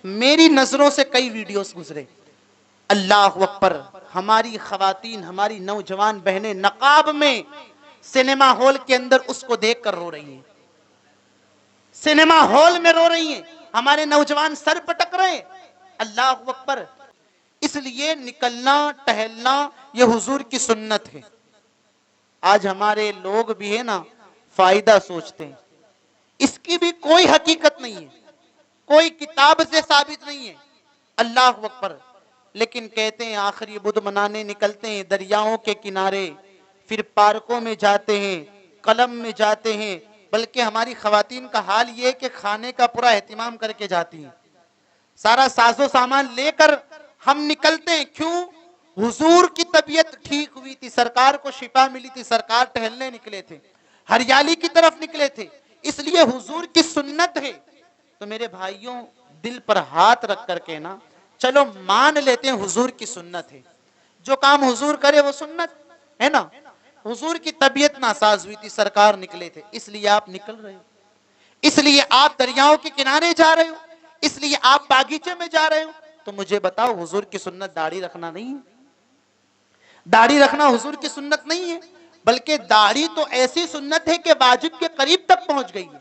میری نظروں سے کئی ویڈیوز گزرے، اللہ اکبر، ہماری خواتین، ہماری نوجوان بہنیں نقاب میں سینما ہال کے اندر اس کو دیکھ کر رو رہی ہیں، سینما ہال میں رو رہی ہیں، ہمارے نوجوان سر پٹک رہے ہیں، اللہ اکبر۔ اس لیے نکلنا ٹہلنا یہ حضور کی سنت ہے۔ آج ہمارے لوگ بھی ہے نا فائدہ سوچتے ہیں، اس کی بھی کوئی حقیقت نہیں ہے، کوئی کتاب سے ثابت نہیں ہے، اللہ اکبر۔ لیکن کہتے ہیں آخر یہ بدھ منانے نکلتے ہیں دریاؤں کے کنارے، پھر پارکوں میں جاتے ہیں، قلم میں جاتے ہیں، بلکہ ہماری خواتین کا حال یہ کہ کھانے کا پورا اہتمام کر کے جاتی ہیں، سارا ساز و سامان لے کر ہم نکلتے ہیں۔ کیوں؟ حضور کی طبیعت ٹھیک ہوئی تھی، سرکار کو شفا ملی تھی، سرکار ٹہلنے نکلے تھے، ہریالی کی طرف نکلے تھے، اس لیے حضور کی سنت ہے۔ تو میرے بھائیوں، دل پر ہاتھ رکھ کر کے نا چلو مان لیتے ہیں حضور کی سنت ہے، جو کام حضور کرے وہ سنت ہے نا۔ حضور کی طبیعت ناساز ہوئی تھی، سرکار نکلے تھے، اس لیے آپ نکل رہے ہو، اس لیے آپ دریاؤں کے کنارے جا رہے ہو، اس لیے آپ باغیچے میں جا رہے ہو۔ تو مجھے بتاؤ حضور کی سنت داڑھی رکھنا نہیں ہے؟ داڑھی رکھنا حضور کی سنت نہیں ہے، بلکہ داڑھی تو ایسی سنت ہے کہ واجب کے قریب تک پہنچ گئی ہے۔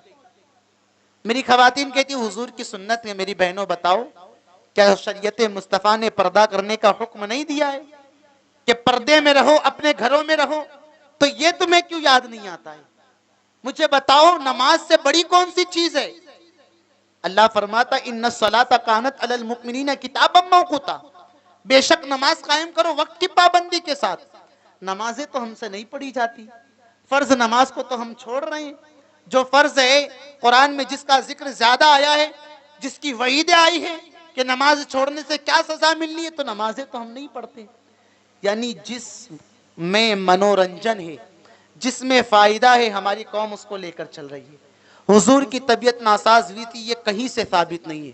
میری خواتین کہتی حضور کی سنت ہے، میری بہنوں بتاؤ کیا شریعت مصطفیٰ نے پردہ کرنے کا حکم نہیں دیا ہے کہ پردے میں رہو، اپنے گھروں میں رہو؟ تو یہ تمہیں کیوں یاد نہیں آتا ہے؟ مجھے بتاؤ نماز سے بڑی کون سی چیز ہے؟ اللہ فرماتا ان الصلاۃ کانت علی المؤمنین کتابا موقوتا، بے شک نماز قائم کرو وقت کی پابندی کے ساتھ۔ نمازیں تو ہم سے نہیں پڑھی جاتی، فرض نماز کو تو ہم چھوڑ رہے ہیں۔ جو فرض ہے قرآن میں جس کا ذکر زیادہ آیا ہے، جس کی وعیدیں آئی ہے کہ نماز چھوڑنے سے کیا سزا ملنی ہے، تو نمازیں تو ہم نہیں پڑھتے۔ یعنی جس میں منورنجن ہے، جس میں فائدہ ہے، ہماری قوم اس کو لے کر چل رہی ہے۔ حضور کی طبیعت ناساز ہوئی تھی، یہ کہیں سے ثابت نہیں ہے،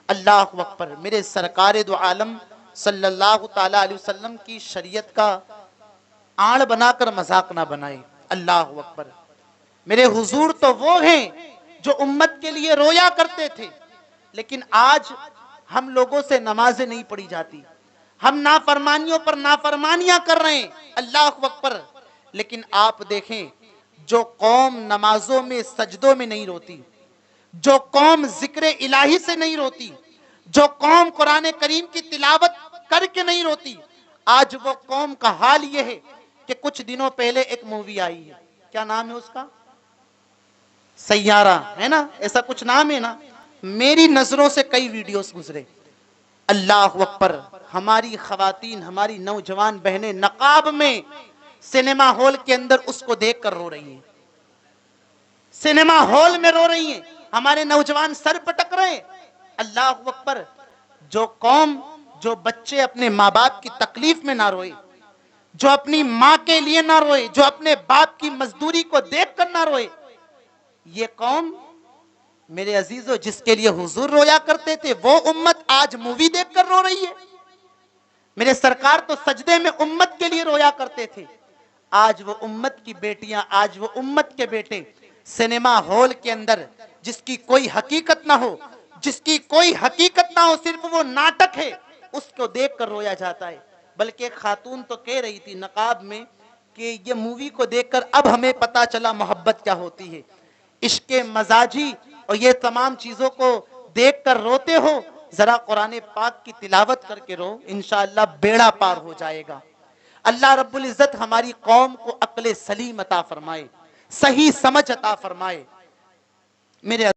اللہ اکبر۔ میرے سرکار دو عالم صلی اللہ تعالی علیہ وسلم کی شریعت کا آڑ بنا کر مذاق نہ بنائے، اللہ اکبر۔ میرے حضور تو وہ ہیں جو امت کے لیے رویا کرتے تھے، لیکن آج ہم لوگوں سے نمازیں نہیں پڑھی جاتی، ہم نافرمانیوں پر نافرمانیاں کر رہے ہیں، اللہ اکبر۔ لیکن آپ دیکھیں جو قوم نمازوں میں سجدوں میں نہیں روتی، جو قوم ذکر الہی سے نہیں روتی، جو قوم قرآن کریم کی تلاوت کر کے نہیں روتی، آج وہ قوم کا حال یہ ہے کہ کچھ دنوں پہلے ایک مووی آئی ہے، کیا نام ہے اس کا؟ سیارہ ہے نا، ایسا کچھ نام ہے نا۔ میری نظروں سے کئی ویڈیوز گزرے، اللہ اکبر، ہماری خواتین، ہماری نوجوان بہنیں نقاب میں سینما ہال کے اندر اس کو دیکھ کر رو رہی ہیں، سینما ہال میں رو رہی ہیں، ہمارے نوجوان سر پٹک رہے ہیں، اللہ اکبر۔ جو قوم، جو بچے اپنے ماں باپ کی تکلیف میں نہ روئے، جو اپنی ماں کے لیے نہ روئے، جو اپنے باپ کی مزدوری کو دیکھ کر نہ روئے، یہ قوم میرے عزیزو جس کے لیے حضور رویا کرتے تھے، وہ امت آج مووی دیکھ کر رو رہی ہے۔ میرے سرکار تو سجدے میں امت کے لیے رویا کرتے تھے، آج وہ امت کی بیٹیاں، آج وہ امت کے بیٹے سینما ہال کے اندر جس کی کوئی حقیقت نہ ہو، جس کی کوئی حقیقت نہ ہو، صرف وہ ناٹک ہے، اس کو دیکھ کر رویا جاتا ہے۔ بلکہ ایک خاتون تو کہہ رہی تھی نقاب میں کہ یہ مووی کو دیکھ کر اب ہمیں پتا چلا محبت کیا ہوتی ہے، عشق مزاجی اور یہ تمام چیزوں کو دیکھ کر روتے ہو، ذرا قرآن پاک کی تلاوت کر کے رو، انشاءاللہ بیڑا پار ہو جائے گا۔ اللہ رب العزت ہماری قوم کو عقل سلیم عطا فرمائے، صحیح سمجھ عطا فرمائے۔ میرے